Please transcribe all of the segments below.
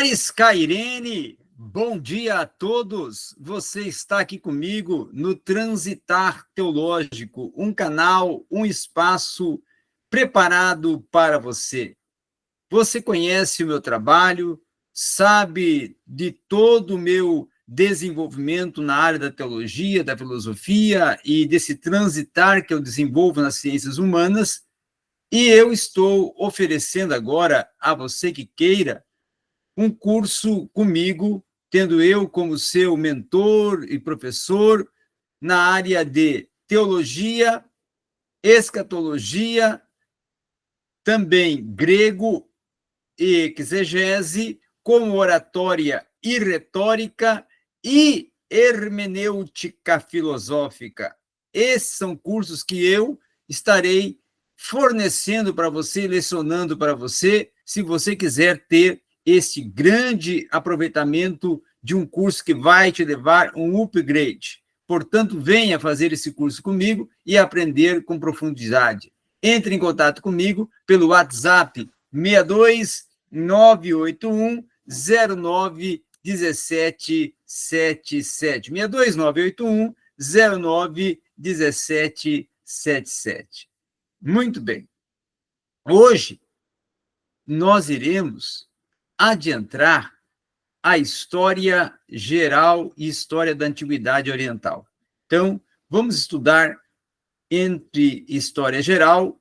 Marisca Irene, bom dia a todos. Você está aqui comigo no Transitar Teológico, um canal, um espaço preparado para você. Você conhece o meu trabalho, sabe de todo o meu desenvolvimento na área da teologia, da filosofia e desse transitar que eu desenvolvo nas ciências humanas, e eu estou oferecendo agora a você que queira um curso comigo, tendo eu como seu mentor e professor na área de teologia, escatologia, também grego e exegese, como oratória e retórica e hermenêutica filosófica. Esses são cursos que eu estarei fornecendo para você, lecionando para você, se você quiser ter este grande aproveitamento de um curso que vai te levar um upgrade. Portanto, venha fazer esse curso comigo e aprender com profundidade. Entre em contato comigo pelo WhatsApp 62 981 09 1777. 62 981 09 1777. Muito bem. Hoje, nós iremos adentrar a história geral e história da Antiguidade Oriental. Então, vamos estudar entre história geral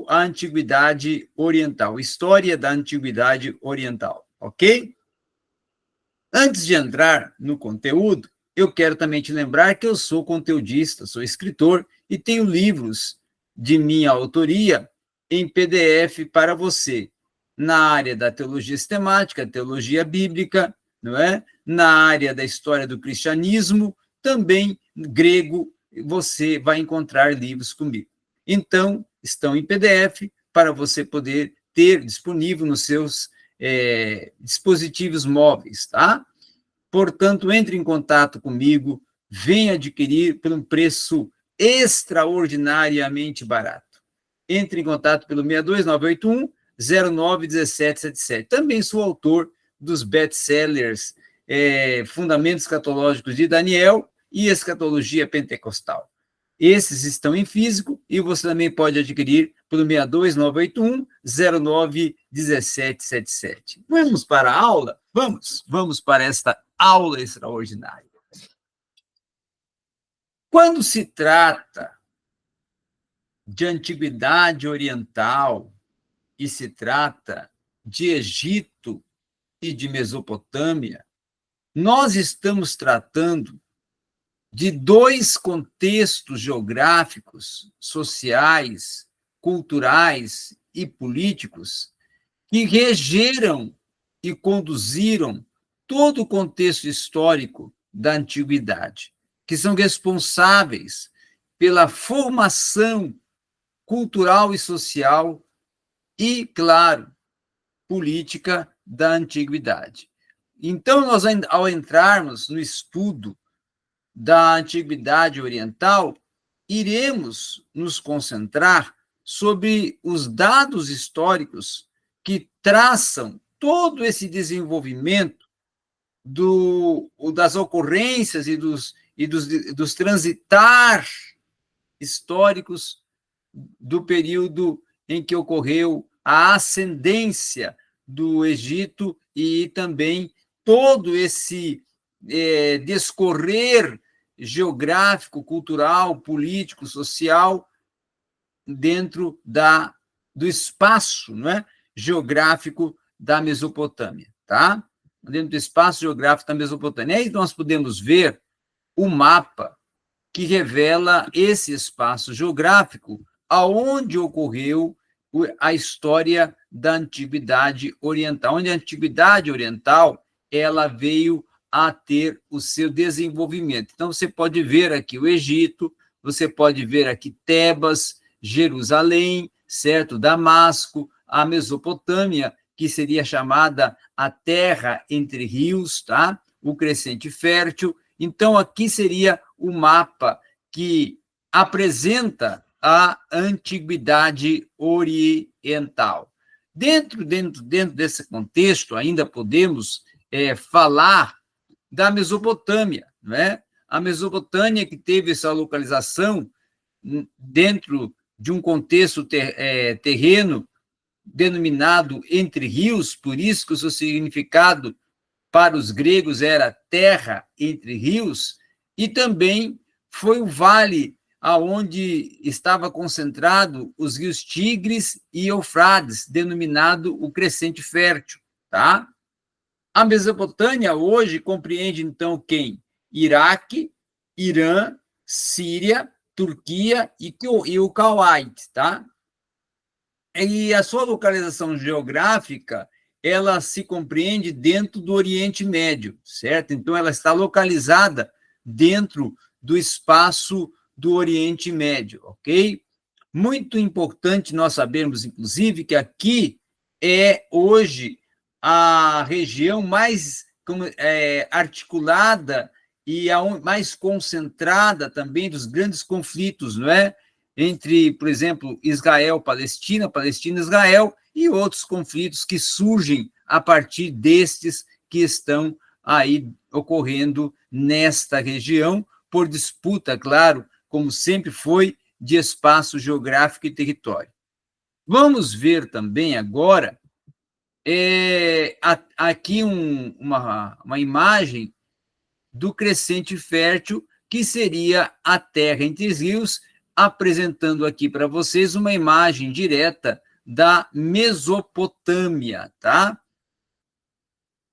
a Antiguidade Oriental, história da Antiguidade Oriental, ok? Antes de entrar no conteúdo, eu quero também te lembrar que eu sou conteudista, sou escritor e tenho livros de minha autoria em PDF para você, na área da teologia sistemática, teologia bíblica, não é? Na área da história do cristianismo, também grego, você vai encontrar livros comigo. Então, estão em PDF para você poder ter disponível nos seus dispositivos móveis, tá? Portanto, entre em contato comigo, venha adquirir por um preço extraordinariamente barato. Entre em contato pelo 62981 091777. Também sou autor dos best-sellers Fundamentos Escatológicos de Daniel e Escatologia Pentecostal. Esses estão em físico e você também pode adquirir pelo 62981 091777. Vamos para a aula? Vamos para esta aula extraordinária. Quando se trata de Antiguidade Oriental e se trata de Egito e de Mesopotâmia, nós estamos tratando de dois contextos geográficos, sociais, culturais e políticos que regeram e conduziram todo o contexto histórico da antiguidade, que são responsáveis pela formação cultural e social e, claro, política da antiguidade. Então, nós, ao entrarmos no estudo da Antiguidade Oriental, iremos nos concentrar sobre os dados históricos que traçam todo esse desenvolvimento das ocorrências e dos transitar históricos do período em que ocorreu a ascendência do Egito e também todo esse descorrer geográfico, cultural, político, social dentro do espaço, não é, geográfico da Mesopotâmia, tá? Dentro do espaço geográfico da Mesopotâmia. Aí nós podemos ver o mapa que revela esse espaço geográfico aonde ocorreu a história da Antiguidade Oriental, onde a Antiguidade Oriental ela veio a ter o seu desenvolvimento. Então, você pode ver aqui o Egito, você pode ver aqui Tebas, Jerusalém, certo? Damasco, a Mesopotâmia, que seria chamada a terra entre rios, tá? O crescente fértil. Então, aqui seria o mapa que apresenta a Antiguidade Oriental. Dentro desse contexto, ainda podemos falar da Mesopotâmia, não é? A Mesopotâmia, que teve essa localização dentro de um contexto terreno denominado entre rios, por isso que o seu significado para os gregos era terra entre rios, e também foi o vale aonde estava concentrado os rios Tigres e Eufrates, denominado o Crescente Fértil, tá? A Mesopotâmia hoje compreende, então, quem? Iraque, Irã, Síria, Turquia e o Kuwait, tá? E a sua localização geográfica, ela se compreende dentro do Oriente Médio, certo? Então, ela está localizada dentro do espaço do Oriente Médio, ok? Muito importante nós sabermos, inclusive, que aqui é hoje a região mais articulada e a mais concentrada também dos grandes conflitos, não é? Entre, por exemplo, Israel-Palestina, Palestina-Israel e outros conflitos que surgem a partir destes que estão aí ocorrendo nesta região, por disputa, claro, como sempre foi, de espaço geográfico e território. Vamos ver também agora aqui uma imagem do Crescente Fértil, que seria a terra entre os rios, apresentando aqui para vocês uma imagem direta da Mesopotâmia, tá?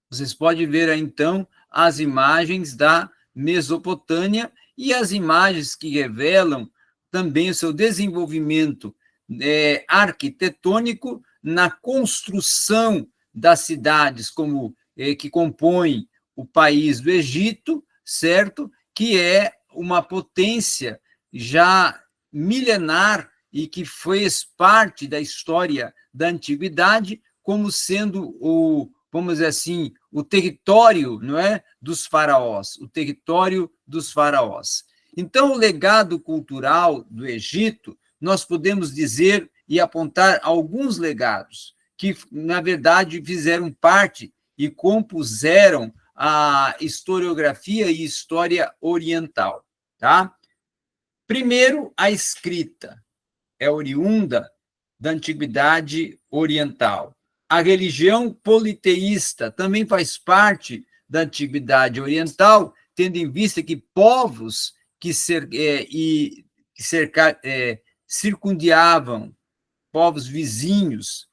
Vocês podem ver aí, então, as imagens da Mesopotâmia e as imagens que revelam também o seu desenvolvimento arquitetônico na construção das cidades que compõem o país do Egito, certo? Que é uma potência já milenar e que fez parte da história da antiguidade como sendo vamos dizer assim, o território, não é, dos faraós, o território dos faraós. Então, o legado cultural do Egito, nós podemos dizer e apontar alguns legados que, na verdade, fizeram parte e compuseram a historiografia e história oriental, tá? Primeiro, a escrita é oriunda da antiguidade oriental. A religião politeísta também faz parte da antiguidade oriental, tendo em vista que povos que circundeavam, povos vizinhos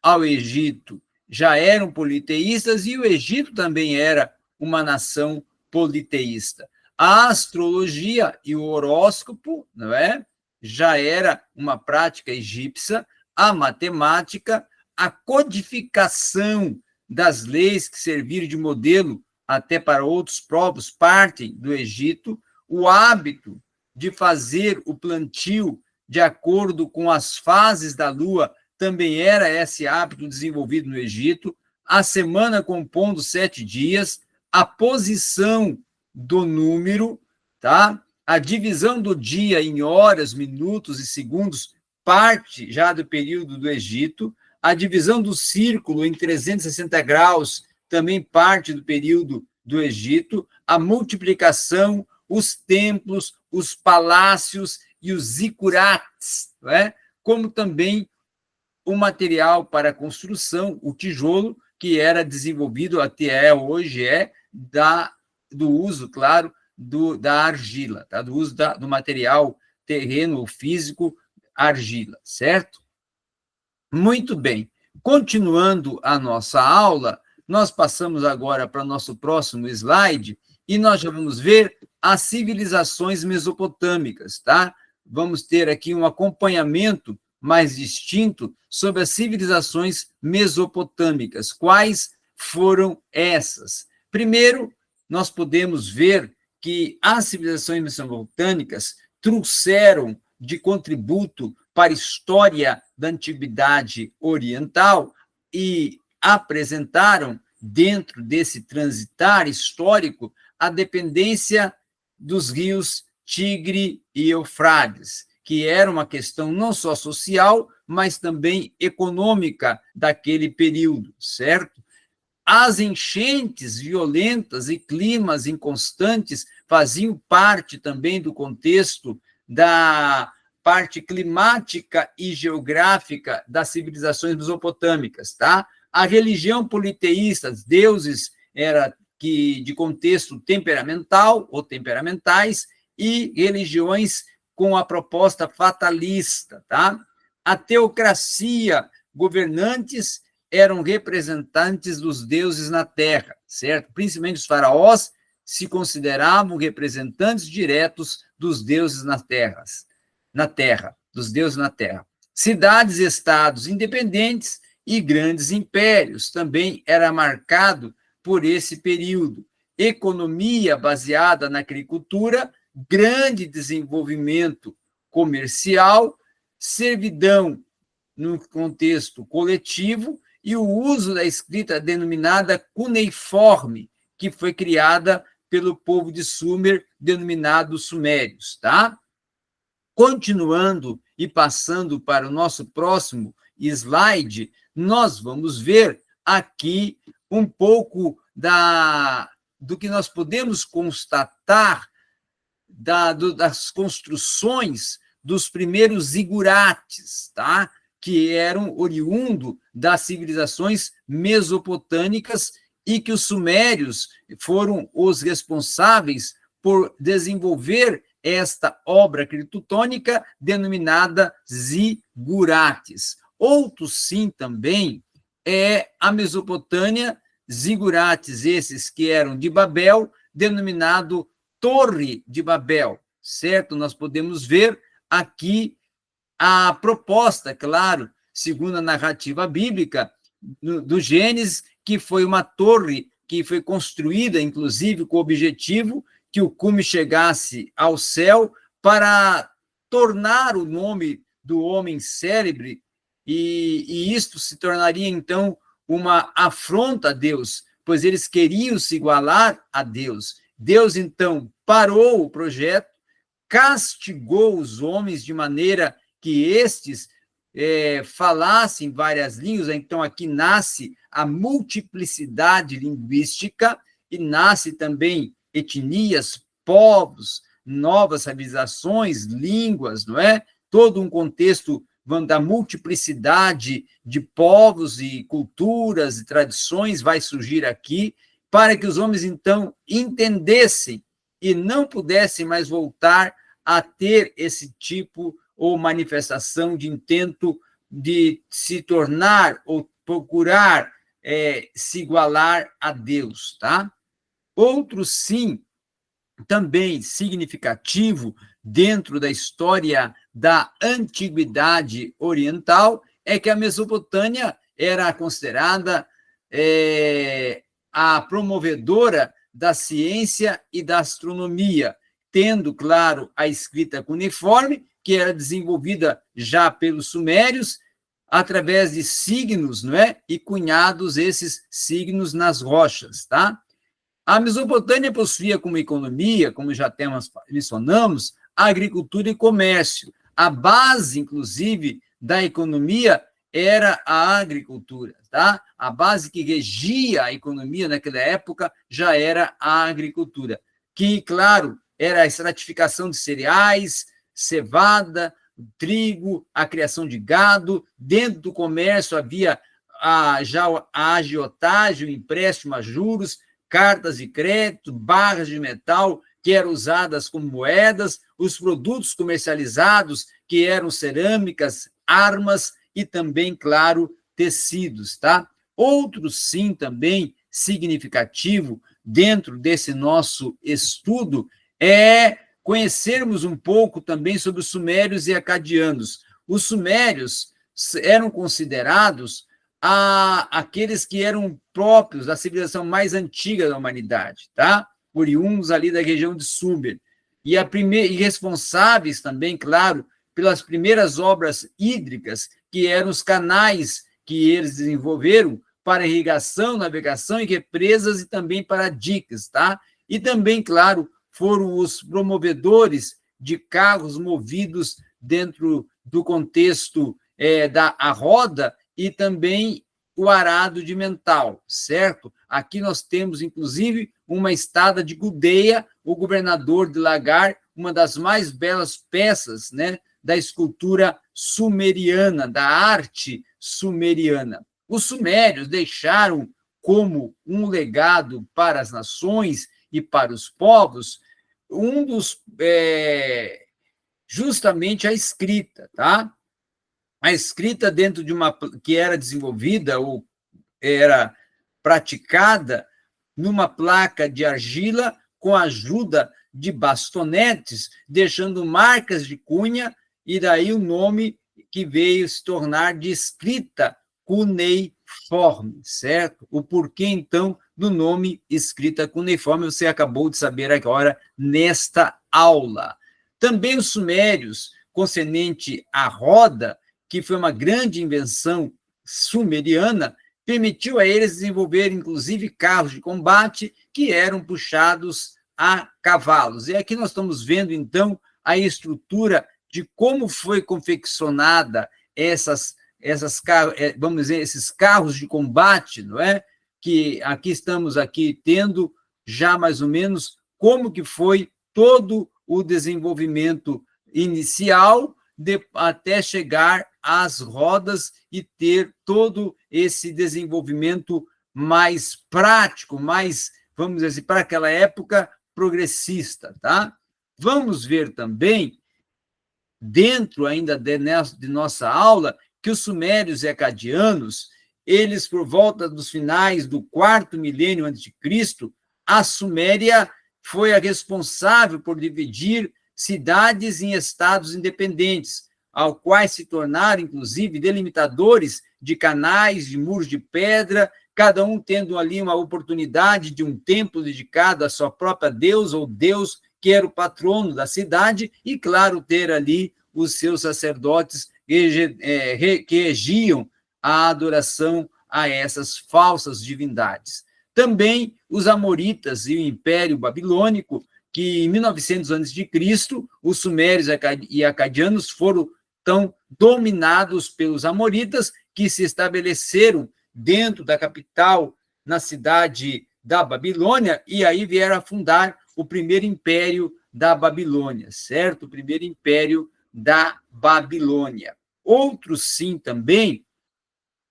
ao Egito, já eram politeístas, e o Egito também era uma nação politeísta. A astrologia e o horóscopo, não é? Já era uma prática egípcia, a matemática, a codificação das leis que serviram de modelo até para outros povos partem do Egito, o hábito de fazer o plantio de acordo com as fases da lua também era esse hábito desenvolvido no Egito, a semana compondo 7 dias, a posição do número, tá? A divisão do dia em horas, minutos e segundos parte já do período do Egito, a divisão do círculo em 360 graus também parte do período do Egito, a multiplicação, os templos, os palácios e os zigurates, não é? Como também o material para construção, o tijolo, que era desenvolvido até hoje do uso, claro, da argila, tá? Do uso do material terreno ou físico, argila, certo? Muito bem. Continuando a nossa aula, nós passamos agora para o nosso próximo slide e nós já vamos ver as civilizações mesopotâmicas, tá? Vamos ter aqui um acompanhamento mais distinto sobre as civilizações mesopotâmicas. Quais foram essas? Primeiro, nós podemos ver que as civilizações mesopotâmicas trouxeram de contributo para a história da antiguidade oriental e apresentaram, dentro desse transitar histórico, a dependência dos rios Tigre e Eufrates, que era uma questão não só social, mas também econômica daquele período, certo? As enchentes violentas e climas inconstantes faziam parte também do contexto da parte climática e geográfica das civilizações mesopotâmicas, tá? A religião politeísta, deuses de contexto temperamental ou temperamentais, e religiões com a proposta fatalista, tá? A teocracia, governantes eram representantes dos deuses na terra, certo? Principalmente os faraós se consideravam representantes diretos dos deuses na terra, dos deuses na terra. Cidades-estados independentes e grandes impérios também era marcado por esse período. Economia baseada na agricultura, grande desenvolvimento comercial, servidão no contexto coletivo e o uso da escrita denominada cuneiforme, que foi criada pelo povo de Sumer, denominado sumérios, tá? Continuando e passando para o nosso próximo slide, nós vamos ver aqui um pouco do que nós podemos constatar das construções dos primeiros zigurates, tá? Que eram oriundo das civilizações mesopotâmicas e que os sumérios foram os responsáveis por desenvolver esta obra arquitetônica denominada zigurates. Outro sim também é a Mesopotâmia, zigurates esses que eram de Babel, denominado Torre de Babel, certo? Nós podemos ver aqui a proposta, claro, segundo a narrativa bíblica do Gênesis, que foi uma torre que foi construída, inclusive, com o objetivo que o cume chegasse ao céu para tornar o nome do homem célebre, e isto se tornaria, então, uma afronta a Deus, pois eles queriam se igualar a Deus. Deus, então, parou o projeto, castigou os homens de maneira que estes falassem várias línguas. Então, aqui nasce a multiplicidade linguística e nasce também etnias, povos, novas civilizações, línguas, não é? Todo um contexto da multiplicidade de povos e culturas e tradições vai surgir aqui, para que os homens, então, entendessem e não pudessem mais voltar a ter esse tipo ou manifestação de intento de se tornar ou procurar se igualar a Deus, tá? Outro, sim, também significativo dentro da história da antiguidade oriental é que a Mesopotâmia era considerada a promovedora da ciência e da astronomia, tendo, claro, a escrita cuneiforme, que era desenvolvida já pelos sumérios, através de signos, não é? E cunhados esses signos nas rochas, tá? A Mesopotâmia possuía como economia, como já mencionamos, agricultura e comércio. A base, inclusive, da economia era a agricultura, tá? A base que regia a economia naquela época já era a agricultura, que, claro, era a estratificação de cereais, cevada, trigo, a criação de gado. Dentro do comércio havia já a agiotagem, o empréstimo a juros, cartas de crédito, barras de metal, que eram usadas como moedas, os produtos comercializados, que eram cerâmicas, armas e também, claro, tecidos, tá? Outro, sim, também significativo dentro desse nosso estudo é conhecermos um pouco também sobre os sumérios e acadianos. Os sumérios eram considerados aqueles que eram próprios da civilização mais antiga da humanidade, tá? Oriundos ali da região de Sumer. E responsáveis também, claro, pelas primeiras obras hídricas, que eram os canais que eles desenvolveram para irrigação, navegação e represas e também para diques, tá? E também, claro, foram os promovedores de carros movidos dentro do contexto da roda e também o arado de mental, certo? Aqui nós temos, inclusive, uma estada de Gudea, o governador de Lagar, uma das mais belas peças, né, da escultura sumeriana, da arte sumeriana. Os sumérios deixaram como um legado para as nações e para os povos justamente a escrita, tá? A escrita dentro de uma que era desenvolvida ou era praticada numa placa de argila com a ajuda de bastonetes, deixando marcas de cunha, e daí o nome que veio se tornar de escrita cuneiforme, certo? O porquê, então, do nome escrita cuneiforme, você acabou de saber agora nesta aula. Também os sumérios, concernente à roda, que foi uma grande invenção sumeriana, permitiu a eles desenvolver, inclusive, carros de combate que eram puxados a cavalos. E aqui nós estamos vendo, então, a estrutura de como foi confeccionada vamos dizer, esses carros de combate, não é? Que aqui estamos tendo já mais ou menos como que foi todo o desenvolvimento inicial até chegar às rodas e ter todo esse desenvolvimento mais prático, mais, vamos dizer assim, para aquela época, progressista, tá? Vamos ver também, dentro ainda de nossa aula, que os sumérios e acadianos, eles, por volta dos finais do 4º milênio antes de Cristo, a Suméria foi a responsável por dividir cidades em estados independentes, ao quais se tornaram, inclusive, delimitadores de canais, de muros de pedra, cada um tendo ali uma oportunidade de um templo dedicado à sua própria deusa ou deus, que era o patrono da cidade, e, claro, ter ali os seus sacerdotes que regiam a adoração a essas falsas divindades. Também os amoritas e o Império Babilônico, que em 1900 a.C., os sumérios e acadianos foram tão dominados pelos amoritas, que se estabeleceram dentro da capital, na cidade da Babilônia, e aí vieram a fundar o primeiro império da Babilônia, certo? O primeiro império da Babilônia. Outro, sim, também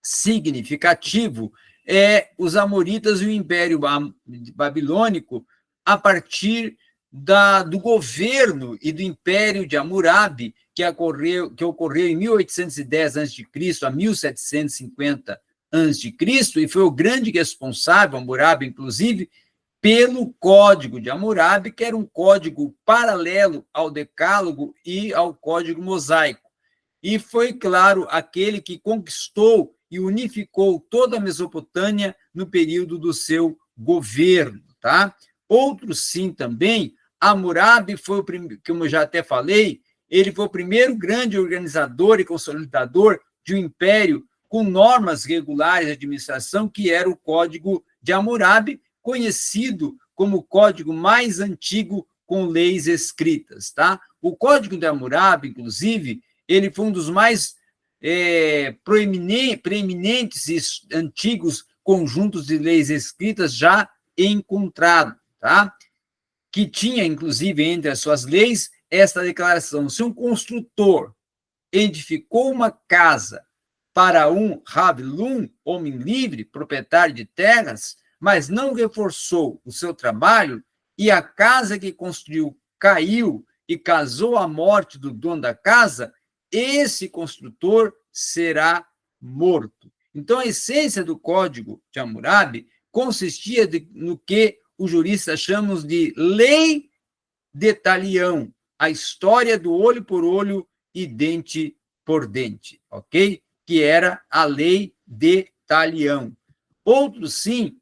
significativo os amoritas e o Império Babilônico, a partir do governo e do Império de Hammurabi, que ocorreu em 1810 a.C. a 1750 a.C., e foi o grande responsável, Hammurabi, inclusive, pelo Código de Hammurabi, que era um código paralelo ao Decálogo e ao Código Mosaico. E foi, claro, aquele que conquistou e unificou toda a Mesopotâmia no período do seu governo, tá? Outro, sim, também, Hammurabi foi o primeiro, como eu já até falei, ele foi o primeiro grande organizador e consolidador de um império com normas regulares de administração, que era o Código de Hammurabi, conhecido como o código mais antigo com leis escritas, tá? O Código de Hammurabi, inclusive, ele foi um dos mais preeminentes e antigos conjuntos de leis escritas já encontrado, tá? Que tinha, inclusive, entre as suas leis, esta declaração: se um construtor edificou uma casa para um Havlum, homem livre, proprietário de terras, mas não reforçou o seu trabalho, e a casa que construiu caiu e causou a morte do dono da casa, esse construtor será morto. Então, a essência do Código de Hammurabi consistia no que os juristas chamam de lei de talião, a história do olho por olho e dente por dente, ok? Que era a lei de talião. Outro, sim,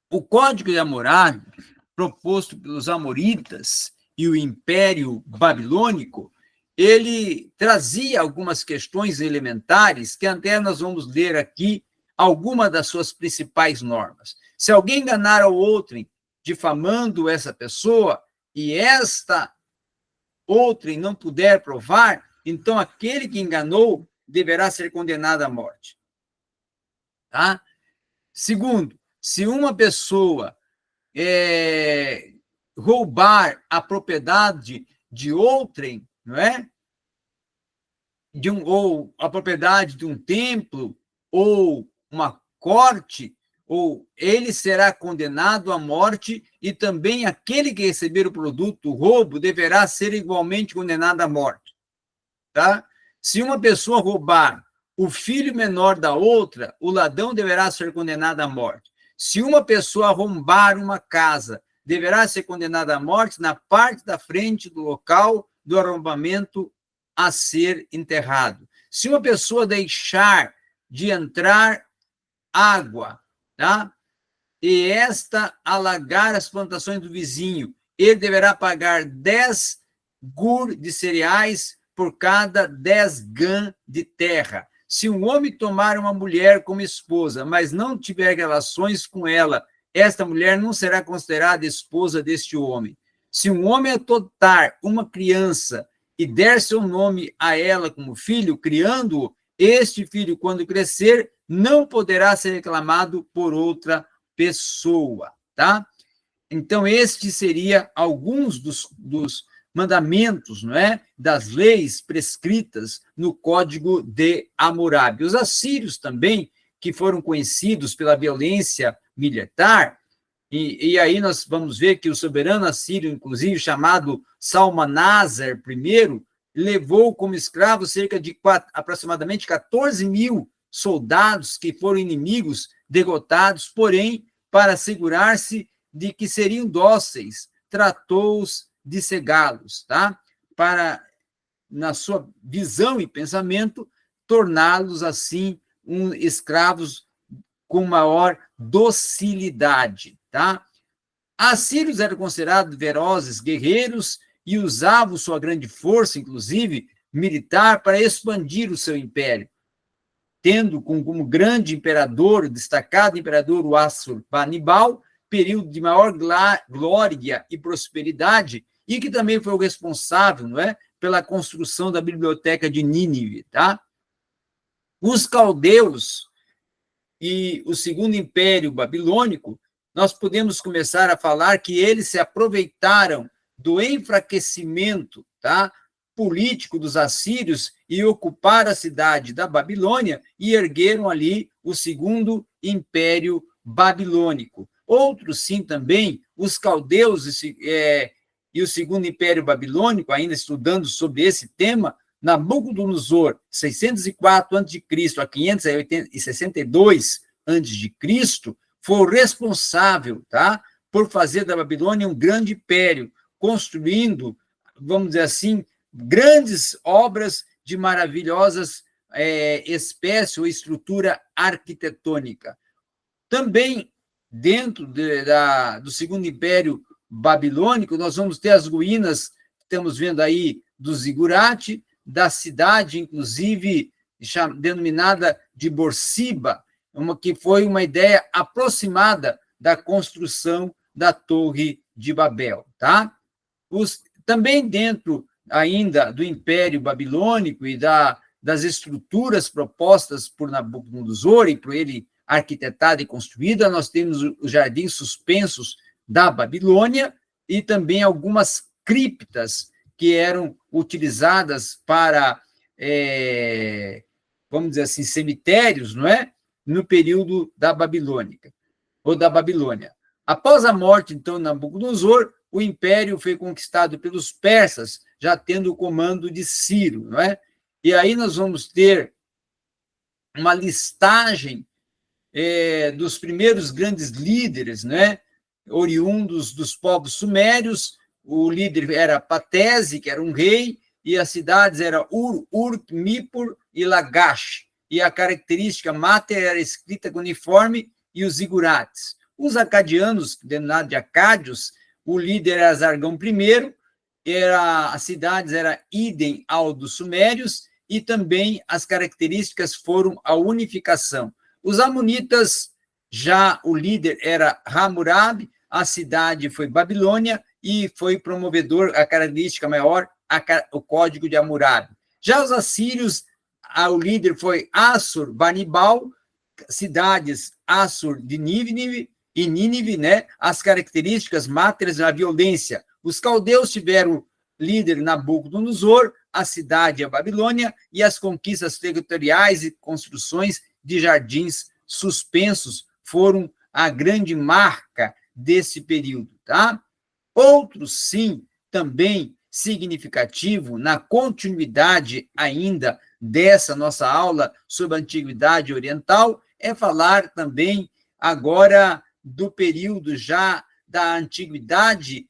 o Código de Hammurabi, proposto pelos amoritas e o Império Babilônico, ele trazia algumas questões elementares que até nós vamos ler aqui algumas das suas principais normas. Se alguém enganar ao outrem, difamando essa pessoa, e esta outrem não puder provar, então aquele que enganou deverá ser condenado à morte. Tá? Segundo, se uma pessoa roubar a propriedade de outrem, não é? Ou a propriedade de um templo, ou uma corte, ou ele será condenado à morte, e também aquele que receber o produto, o roubo, deverá ser igualmente condenado à morte. Tá? Se uma pessoa roubar o filho menor da outra, o ladrão deverá ser condenado à morte. Se uma pessoa arrombar uma casa, deverá ser condenada à morte na parte da frente do local do arrombamento a ser enterrado. Se uma pessoa deixar de entrar água, tá? E esta alagar as plantações do vizinho, ele deverá pagar 10 gur de cereais por cada 10 gã de terra. Se um homem tomar uma mulher como esposa, mas não tiver relações com ela, esta mulher não será considerada esposa deste homem. Se um homem adotar uma criança e der seu nome a ela como filho, criando-o, este filho, quando crescer, não poderá ser reclamado por outra pessoa, tá? Então, este seria alguns dos mandamentos, não é? Das leis prescritas no Código de Hammurabi. Os assírios também, que foram conhecidos pela violência militar, e aí nós vamos ver que o soberano assírio, inclusive chamado Salmaneser I, levou como escravos cerca de aproximadamente 14 mil soldados que foram inimigos derrotados, porém, para assegurar-se de que seriam dóceis, tratou-os de cegá-los, tá? Para, na sua visão e pensamento, torná-los, assim, escravos com maior docilidade, tá? Assírios eram considerados velozes guerreiros e usavam sua grande força, inclusive militar, para expandir o seu império, tendo como grande imperador, destacado imperador, o Assurbanipal, período de maior glória e prosperidade, e que também foi o responsável, não é, pela construção da biblioteca de Nínive, tá? Os caldeus e o segundo império babilônico, nós podemos começar a falar que eles se aproveitaram do enfraquecimento, tá, político dos assírios e ocuparam a cidade da Babilônia e ergueram ali o segundo império babilônico. Outros, sim, também, os caldeus e o segundo império babilônico, ainda estudando sobre esse tema, Nabucodonosor, 604 a.C. a 562 a.C., foi o responsável, tá, por fazer da Babilônia um grande império, construindo, vamos dizer assim, grandes obras de maravilhosas espécie ou estrutura arquitetônica. Também, dentro do segundo império babilônico, nós vamos ter as ruínas, estamos vendo aí, do zigurate, da cidade, inclusive, denominada de Borsiba, que foi uma ideia aproximada da construção da Torre de Babel, tá? Também dentro ainda do Império Babilônico e das estruturas propostas por Nabucodonosor e por ele arquitetada e construída, nós temos os jardins suspensos da Babilônia e também algumas criptas que eram utilizadas para, vamos dizer assim, cemitérios, não é? No período da Babilônia. Após a morte, então, de Nabucodonosor, o império foi conquistado pelos persas, já tendo o comando de Ciro, não é? E aí nós vamos ter uma listagem dos primeiros grandes líderes, né, oriundos dos povos sumérios. O líder era Patese, que era um rei, e as cidades eram Uruk, Nippur e Lagash. E a característica mater era escrita com uniforme e os zigurates. Os acadianos, denominados de acádios, o líder era Zargão I, as cidades eram idem ao dos sumérios, e também as características foram a unificação. Os amonitas, já o líder era Hammurabi, a cidade foi Babilônia, e foi promovedor, a característica maior, o Código de Hammurabi. Já os assírios, o líder foi Assur-banibal, cidades Assur de Nínive e Nínive, né? As características máteres da violência. Os caldeus tiveram líder Nabucodonosor, a cidade a Babilônia e as conquistas territoriais e construções de jardins suspensos foram a grande marca desse período, tá? Outro, sim, também significativo, na continuidade ainda dessa nossa aula sobre a Antiguidade Oriental, é falar também agora do período já da Antiguidade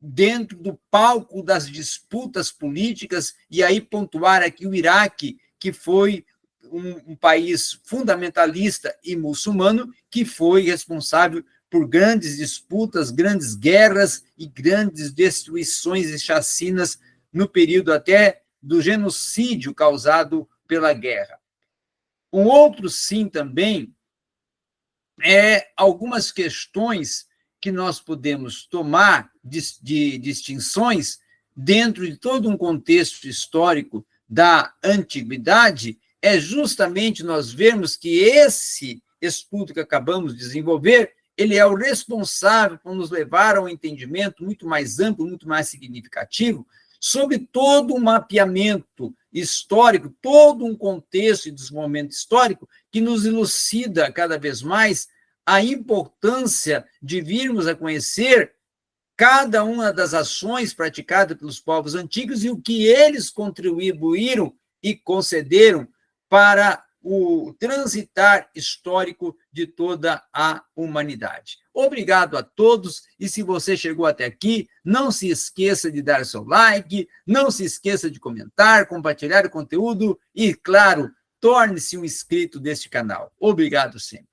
dentro do palco das disputas políticas, e aí pontuar aqui o Iraque, que foi um país fundamentalista e muçulmano, que foi responsável por grandes disputas, grandes guerras e grandes destruições e chacinas no período até do genocídio causado pela guerra. Um outro, sim, também, é algumas questões que nós podemos tomar de distinções dentro de todo um contexto histórico da antiguidade, é justamente nós vermos que esse estudo que acabamos de desenvolver, ele é o responsável por nos levar a um entendimento muito mais amplo, muito mais significativo, sobre todo um mapeamento histórico, todo um contexto e desenvolvimento histórico que nos elucida cada vez mais a importância de virmos a conhecer cada uma das ações praticadas pelos povos antigos e o que eles contribuíram e concederam para o transitar histórico de toda a humanidade. Obrigado a todos, e se você chegou até aqui, não se esqueça de dar seu like, não se esqueça de comentar, compartilhar o conteúdo e, claro, torne-se um inscrito deste canal. Obrigado sempre.